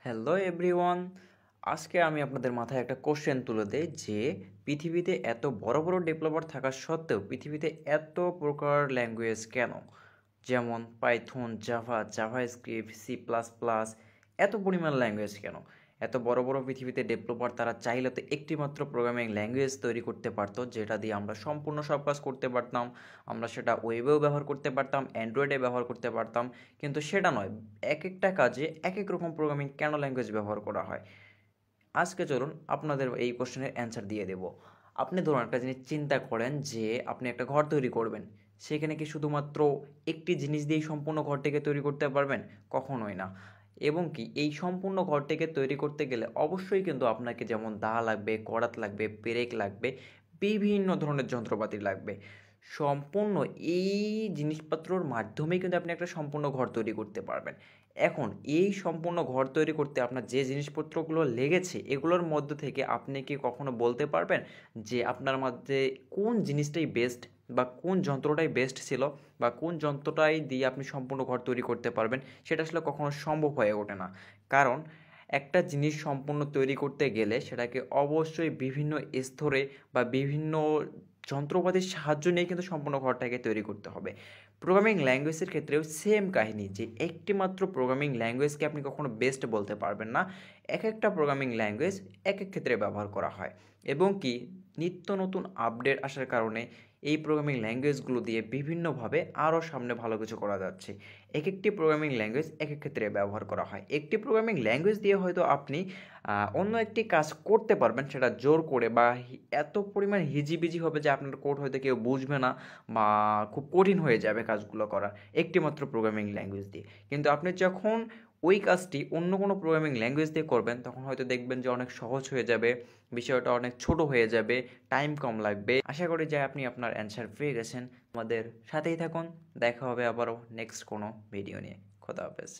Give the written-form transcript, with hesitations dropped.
Hello everyone, আজকে আমি আপনাদের মাথায় একটা কোশ্চেন তুলে দেই যে পৃথিবীতে এত বড় বড় ডেভেলপার থাকা সত্ত্বেও পৃথিবীতে এত প্রকার ল্যাঙ্গুয়েজ কেন? যেমন Python, Java, JavaScript, C plus plus, এত পরিমাণ ল্যাঙ্গুয়েজ কেন? এত বড় বড় পৃথিবীতে ডেভেলপার তারা চাইলে তো একটিমাত্র প্রোগ্রামিং ল্যাঙ্গুয়েজ তৈরি করতে পারতো, যেটা দিয়ে আমরা সম্পূর্ণ সব কাজ করতে পারতাম। আমরা সেটা ওয়েবেও ব্যবহার করতে পারতাম, অ্যান্ড্রয়েডে ব্যবহার করতে পারতাম, কিন্তু সেটা নয়। এক একটা কাজে এক এক রকম প্রোগ্রামিং কেন ল্যাঙ্গুয়েজ ব্যবহার করা হয়? আজকে চলুন আপনাদের এই কোশ্চেনের অ্যান্সার দিয়ে দেব। আপনি ধরুন একটা জিনিস চিন্তা করেন যে আপনি একটা ঘর তৈরি করবেন, সেখানে কি শুধুমাত্র একটি জিনিস দিয়েই সম্পূর্ণ ঘরটিকে তৈরি করতে পারবেন? কখনোই না। এবং কি এই সম্পূর্ণ ঘরটিকে তৈরি করতে গেলে অবশ্যই কিন্তু আপনাকে যেমন দা লাগবে, করাত লাগবে, পেরেক লাগবে, বিভিন্ন ধরনের যন্ত্রপাতি লাগবে। সম্পূর্ণ এই জিনিসপত্রর মাধ্যমেই কিন্তু আপনি একটা সম্পূর্ণ ঘর তৈরি করতে পারবেন। এখন এই সম্পূর্ণ ঘর তৈরি করতে আপনার যে জিনিসপত্রগুলো লেগেছে এগুলোর মধ্য থেকে আপনি কি কখনো বলতে পারবেন যে আপনার মধ্যে কোন জিনিসটাই বেস্ট, বা কোন যন্ত্রটাই বেস্ট ছিল, বা কোন যন্ত্রটাই দিয়ে আপনি সম্পূর্ণ ঘর তৈরি করতে পারবেন? সেটা আসলে কখনো সম্ভব হয়ে ওঠে না। কারণ একটা জিনিস সম্পূর্ণ তৈরি করতে গেলে সেটাকে অবশ্যই বিভিন্ন স্তরে বা বিভিন্ন যন্ত্রপাতির সাহায্য নিয়ে কিন্তু সম্পূর্ণ ঘরটাকে তৈরি করতে হবে। প্রোগ্রামিং ল্যাঙ্গুয়েজের ক্ষেত্রেও সেম কাহিনী, যে একটি মাত্র প্রোগ্রামিং ল্যাঙ্গুয়েজকে আপনি কখনো বেস্ট বলতে পারবেন না। এক একটা প্রোগ্রামিং ল্যাঙ্গুয়েজ এক এক ক্ষেত্রে ব্যবহার করা হয়, এবং কি নিত্য নতুন আপডেট আসার কারণে এই প্রোগ্রামিং ল্যাঙ্গুয়েজগুলো দিয়ে বিভিন্নভাবে আরও সামনে ভালো কিছু করা যাচ্ছে। এক একটি প্রোগ্রামিং ল্যাঙ্গুয়েজ এক এক ক্ষেত্রে ব্যবহার করা হয়। একটি প্রোগ্রামিং ল্যাঙ্গুয়েজ দিয়ে হয়তো আপনি অন্য একটি কাজ করতে পারবেন, সেটা জোর করে বা এত পরিমাণ হিজিবিজি হবে যে আপনার কোড হয়তো কেউ বুঝবে না, বা খুব কঠিন হয়ে যাবে কাজগুলো করা একটিমাত্র প্রোগ্রামিং ল্যাঙ্গুয়েজ দিয়ে। কিন্তু আপনি যখন ওই কাজটি অন্য কোনো প্রোগ্রামিং ল্যাঙ্গুয়েজ দিয়ে করবেন, তখন হয়তো দেখবেন যে অনেক সহজ হয়ে যাবে, বিষয়টা অনেক ছোট হয়ে যাবে, টাইম কম লাগবে। আশা করি যে আপনি আপনার অ্যান্সার পেয়ে গেছেন। আমাদের সাথেই থাকুন, দেখা হবে আবারও নেক্সট কোনো ভিডিও নিয়ে। খোদা হাফেজ।